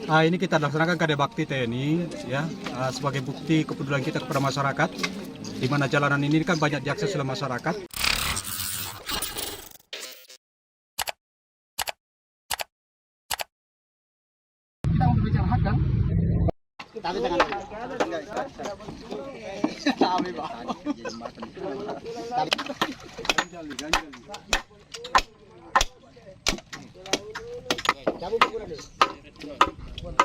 Ini kita laksanakan KD Bakti TNI ya, sebagai bukti kepedulian kita kepada masyarakat, di mana jalanan ini kan banyak diakses oleh masyarakat. Kita mau berbicara hak kan? Tapi tangan. Tapi Pak. Mana.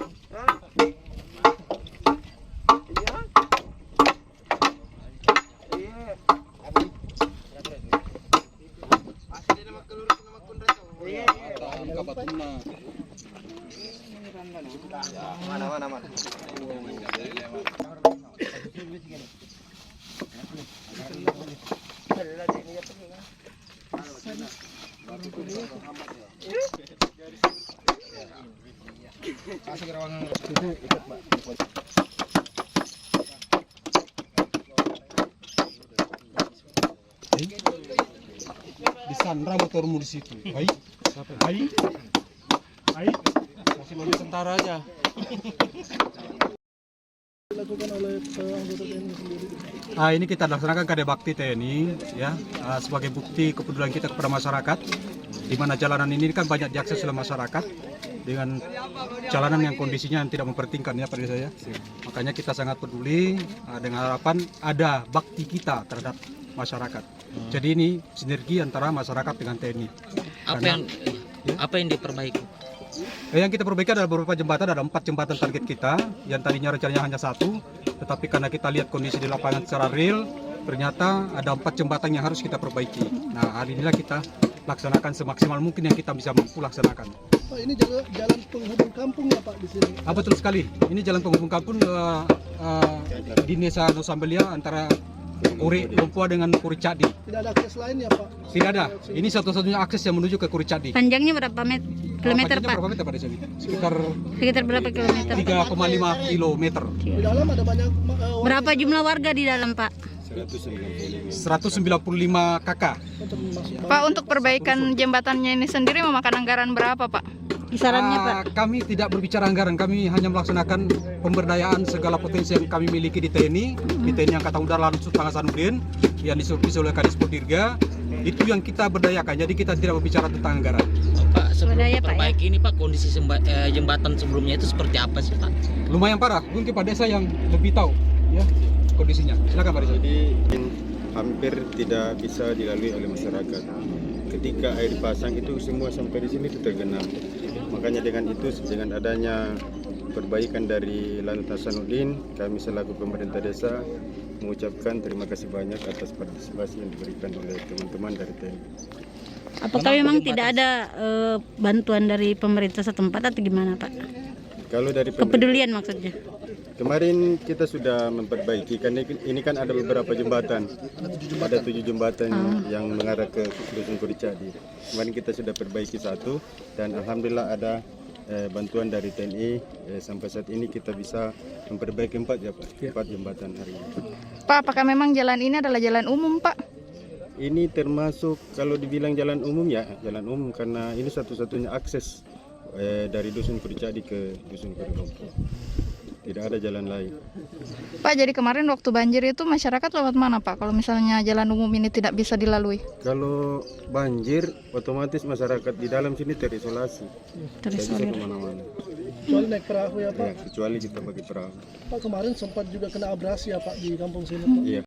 Disandra motormu di situ. Baik. Masih mau tentara aja. Dilakukan oleh anggota TNI sendiri. Ini kita laksanakan KD Bakti TNI ya, sebagai bukti kepedulian kita kepada masyarakat, di mana jalanan ini kan banyak diakses oleh masyarakat dengan jalanan yang kondisinya yang tidak mempertingkan ya Pak Desa ya. Makanya kita sangat peduli dengan harapan ada bakti kita terhadap masyarakat. Jadi ini sinergi antara masyarakat dengan TNI. Apa yang diperbaiki? Yang kita perbaiki adalah beberapa jembatan, ada 4 jembatan target kita, yang tadinya rencananya hanya 1, tetapi karena kita lihat kondisi di lapangan secara real, ternyata ada 4 jembatan yang harus kita perbaiki. Nah, hari inilah kita laksanakan semaksimal mungkin yang kita bisa mampu laksanakan. Pak, ini jalan penghubung kampung ya Pak di sini? Betul sekali, ini jalan penghubung kampung di Desa Nosambelia antara Uri Lumpua dengan Kuricadi. Tidak ada akses lain ya Pak? Tidak ada, ini satu-satunya akses yang menuju ke Kuricadi. Panjangnya berapa kilometer Pak? Berapa meter Pak di sini? Sekitar berapa kilometer? 3,5 kilometer. Di dalam ada banyak Berapa jumlah warga di dalam Pak? 195 kakak. Pak, untuk perbaikan jembatannya ini sendiri memakan anggaran berapa Pak? Kisarannya Pak? Kami tidak berbicara anggaran, kami hanya melaksanakan pemberdayaan segala potensi yang kami miliki di TNI, di TNI Angkatan Udara Lanut Sultan Hasanuddin yang disuruh oleh Kadis Dirga. Itu yang kita berdayakan, jadi kita tidak berbicara tentang anggaran. Pak, sebelum Berdaya, Pak, diperbaiki ini Pak, kondisi jembatan sebelumnya itu seperti apa sih Pak? Lumayan parah, mungkin Pak Desa yang lebih tahu ya kondisinya. Silakan Pak Desa. Jadi hampir tidak bisa dilalui oleh masyarakat. Ketika air pasang itu semua sampai di sini itu tergenang. Makanya dengan adanya perbaikan dari Lanut Hasanuddin, kami selaku pemerintah desa mengucapkan terima kasih banyak atas partisipasi yang diberikan oleh teman-teman dari TNI. Apakah memang tidak ada bantuan dari pemerintah setempat atau gimana Pak? Kalau dari Kepedulian maksudnya? kemarin kita sudah memperbaiki, kan ini kan ada beberapa jembatan, ada 7 jembatan yang mengarah ke Dusun Kuricadi. Kemarin kita sudah perbaiki 1 dan alhamdulillah ada bantuan dari TNI. Sampai saat ini kita bisa memperbaiki 4 jembatan hari ini. Pak, apakah memang jalan ini adalah jalan umum Pak? Ini termasuk kalau dibilang jalan umum ya, jalan umum karena ini satu-satunya akses dari Dusun Kuricadi ke Dusun Kurilompo. Tidak ada jalan lain. Pak, jadi kemarin waktu banjir itu masyarakat lewat mana Pak? Kalau misalnya jalan umum ini tidak bisa dilalui? Kalau banjir, otomatis masyarakat di dalam sini terisolasi. Tidak bisa kemana-mana. Kecuali naik perahu ya Pak? Ya, kecuali kita pakai perahu. Pak, kemarin sempat juga kena abrasi ya Pak di kampung sini Pak? Iya.